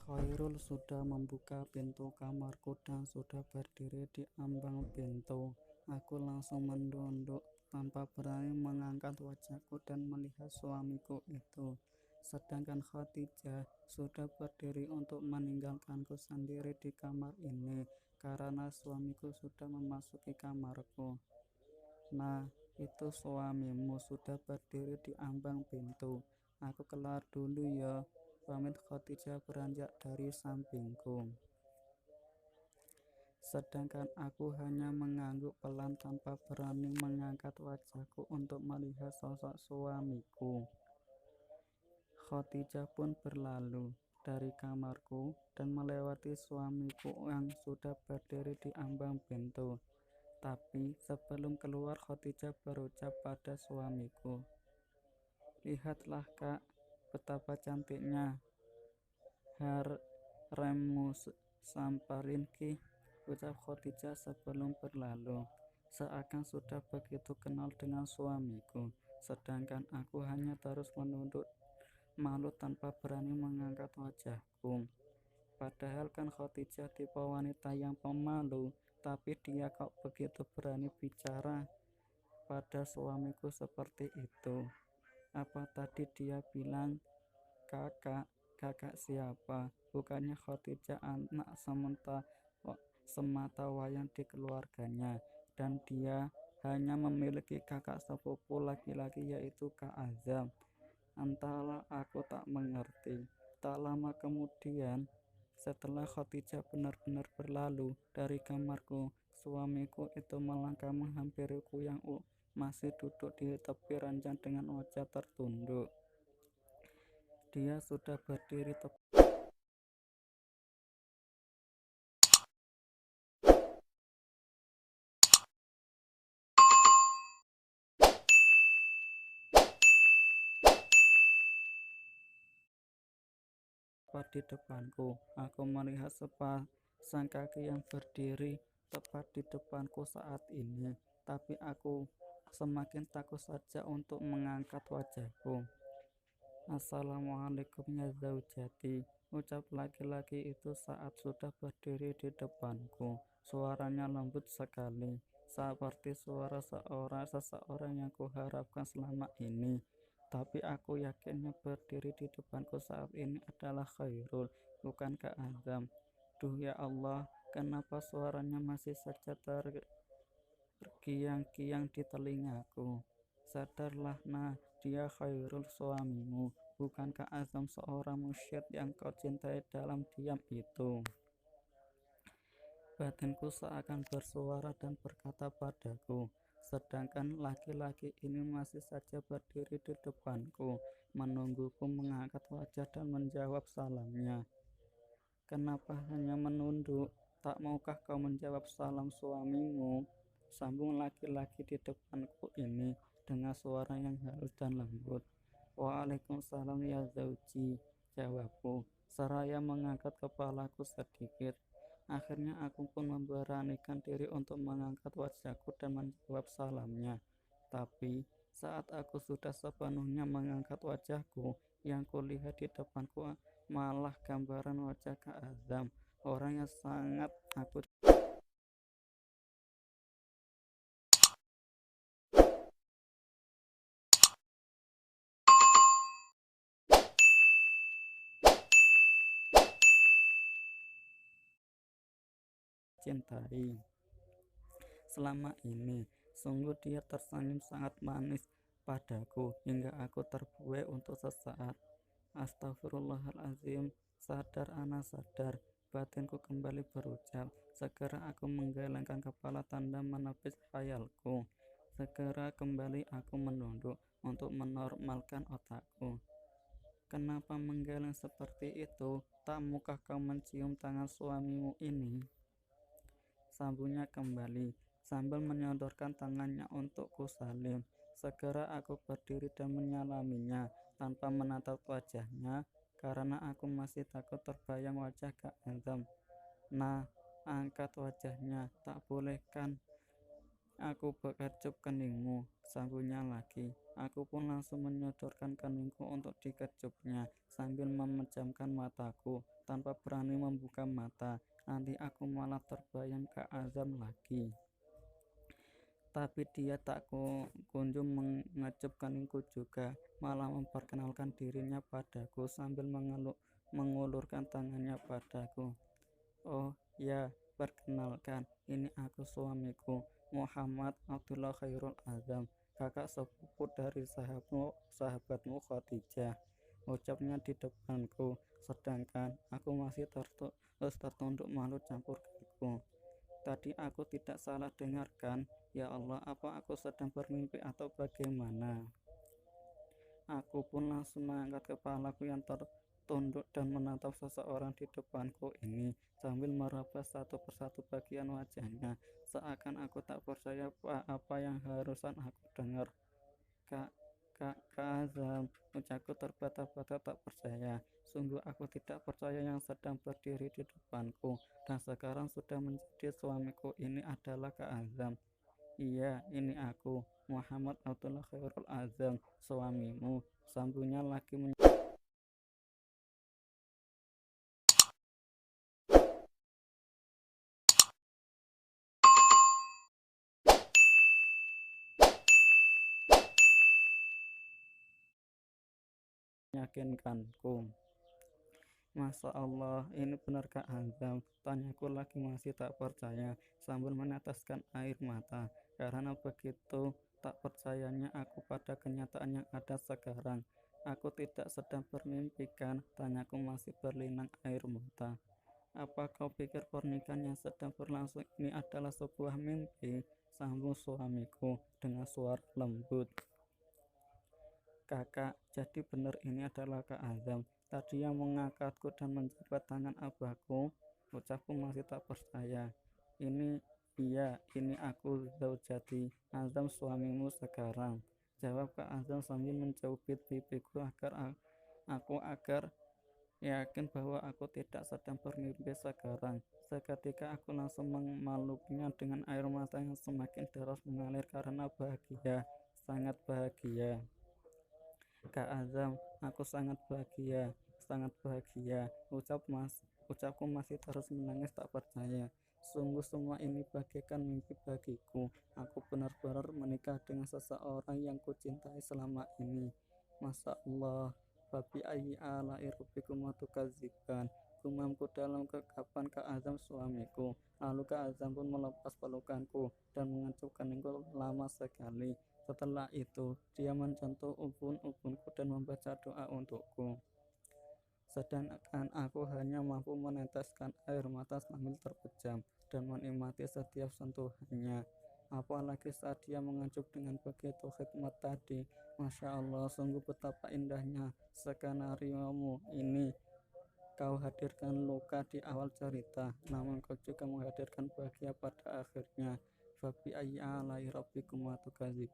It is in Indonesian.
Khairul sudah membuka pintu kamarku dan sudah berdiri di ambang pintu. Aku langsung menunduk tanpa berani mengangkat wajahku dan melihat suamiku itu. Sedangkan Khadijah sudah berdiri untuk meninggalkanku sendiri di kamar ini karena suamiku sudah memasuki kamarku. Nah, itu suamimu sudah berdiri di ambang pintu. Aku keluar dulu ya, pamit. Khadijah beranjak dari sampingku. Sedangkan aku hanya mengangguk pelan tanpa berani mengangkat wajahku untuk melihat sosok suamiku. Khadijah pun berlalu dari kamarku dan melewati suamiku yang sudah berdiri di ambang pintu. Tapi sebelum keluar, Khadijah berucap pada suamiku, "Lihatlah kak, betapa cantiknya haremmu, samperin ki," ucap Khadijah sebelum berlalu. Seakan sudah begitu kenal dengan suamiku, sedangkan aku hanya terus menunduk malu tanpa berani mengangkat wajahku. Padahal kan Khadijah tipe wanita yang pemalu, tapi dia kok begitu berani bicara pada suamiku seperti itu. Apa tadi dia bilang kakak? Kakak siapa? Bukannya Khadijah anak semata wayang di keluarganya, dan dia hanya memiliki kakak sepupu laki-laki yaitu Kak Azam. Entahlah, aku tak mengerti. Tak lama kemudian, setelah Khadijah benar-benar berlalu dari kamarku, suamiku itu melangkah menghampiriku yang masih duduk di tepi ranjang dengan wajah tertunduk. Dia sudah berdiri tepat di depanku. Aku melihat sepasang kaki yang berdiri tepat di depanku saat ini, tapi aku semakin takut saja untuk mengangkat wajahku. "Assalamualaikum ya zaujati," ucap laki-laki itu saat sudah berdiri di depanku. Suaranya lembut sekali, seperti suara seseorang yang kuharapkan selama ini. Tapi aku yakinnya berdiri di depanku saat ini adalah Khairul, bukan Kak Azam. Duh ya Allah, kenapa suaranya masih saja terkiang-kiang di telingaku? Sadarlah nah, dia Khairul suamimu, bukan Kak Azam, seorang musyrik yang kau cintai dalam diam itu. Batinku seakan bersuara dan berkata padaku, sedangkan laki-laki ini masih saja berdiri di depanku, menungguku mengangkat wajah dan menjawab salamnya. "Kenapa hanya menunduk? Tak maukah kau menjawab salam suamimu?" sambung laki-laki di depanku ini dengan suara yang halus dan lembut. "Waalaikumsalam ya zauji," jawabku, seraya mengangkat kepalaku sedikit. Akhirnya aku pun memberanikan diri untuk mengangkat wajahku dan menjawab salamnya. Tapi saat aku sudah sepenuhnya mengangkat wajahku, yang kulihat di depanku malah gambaran wajah Kak Azam, orang yang sangat aku cintai selama ini. Sungguh dia tersenyum sangat manis padaku hingga aku terbuai untuk sesaat. Astagfirullahalazim, sadar ana sadar, batinku kembali berucap. Segera aku menggelengkan kepala tanda menepis khayalku. Segera kembali aku menunduk untuk menormalkan otakku. "Kenapa menggeleng seperti itu? Tak maukah kau mencium tangan suamimu ini?" sambungnya kembali sambil menyodorkan tangannya untukku salim. Segera aku berdiri dan menyalaminya tanpa menatap wajahnya karena aku masih takut terbayang wajah Kak Azam. "Nah, angkat wajahnya, tak boleh kan?" Aku berkecup keningmu, sambungnya lagi. Aku pun langsung menyodorkan keningku untuk dikecupnya sambil memejamkan mataku tanpa berani membuka mata. Nanti aku malah terbayang ke Azam lagi. Tapi dia tak kunjung mengecup keningku juga, malah memperkenalkan dirinya padaku sambil mengulurkan tangannya padaku. Oh ya, perkenalkan, ini aku suamiku, Muhammad Abdullah Khairul Azam, kakak sepupu dari sahabatmu Khadijah. Ucapnya di depanku, sedangkan aku masih terus tertunduk malu campur kaku. Tadi aku tidak salah dengarkan. Ya Allah, apa aku sedang bermimpi atau bagaimana? Aku pun langsung mengangkat kepalaku yang tertunduk dan menatap seseorang di depanku ini sambil meraba satu persatu bagian wajahnya, seakan aku tak percaya apa yang harusan aku dengar. Kak, Kak Azam, ucapku terbata-bata tak percaya. Sungguh aku tidak percaya yang sedang berdiri di depanku dan sekarang sudah menjadi suamiku ini adalah Kak Azam. Iya, ini aku, Muhammad Abdullah Khairul Azam, suamimu. Sambungnya lagi meyakinkanku. Masya Allah, ini benar Kak Azam? Tanyaku lagi masih tak percaya sambil meneteskan air mata karena begitu tak percayanya aku pada kenyataan yang ada sekarang. Aku tidak sedang bermimpi kan? Tanyaku masih berlinang air mata. Apa kau pikir pernikahan yang sedang berlangsung ini adalah sebuah mimpi? Sambung suamiku dengan suara lembut. Kakak, jadi benar ini adalah Kak Azam. Tadi yang mengangkatku dan menjabat tangan abahku. Ucapku masih tak percaya. Ini, iya, ini aku Zaujati, Azam suamimu sekarang. Jawab Kak Azam sambil mencubit pipiku agar yakin bahwa aku tidak sedang bermimpi sekarang. Seketika aku langsung memeluknya dengan air mata yang semakin deras mengalir karena bahagia, sangat bahagia. Kak Azam, aku sangat bahagia, sangat bahagia. Ucapku masih terus menangis tak percaya. Sungguh semua ini bagaikan mimpi bagiku. Aku benar-benar menikah dengan seseorang yang kucintai selama ini. Masya Allah, babi ayyi ala'i rabbikuma tukadziban. Gumamku dalam kegagapan Kak Azam suamiku. Lalu Kak Azam pun melepas pelukanku dan mengacukan keningku lama sekali. Setelah itu, dia menyentuh ubun-ubunku dan membaca doa untukku. Sedangkan aku hanya mampu meneteskan air mata sambil terpejam dan menikmati setiap sentuhannya. Apalagi saat dia mengajuk dengan begitu hikmat tadi. Masya Allah, sungguh betapa indahnya skenario ini. Kau hadirkan luka di awal cerita, namun kau juga menghadirkan bahagia pada akhirnya. Fabi ayyi alai rabbikum tukadzib.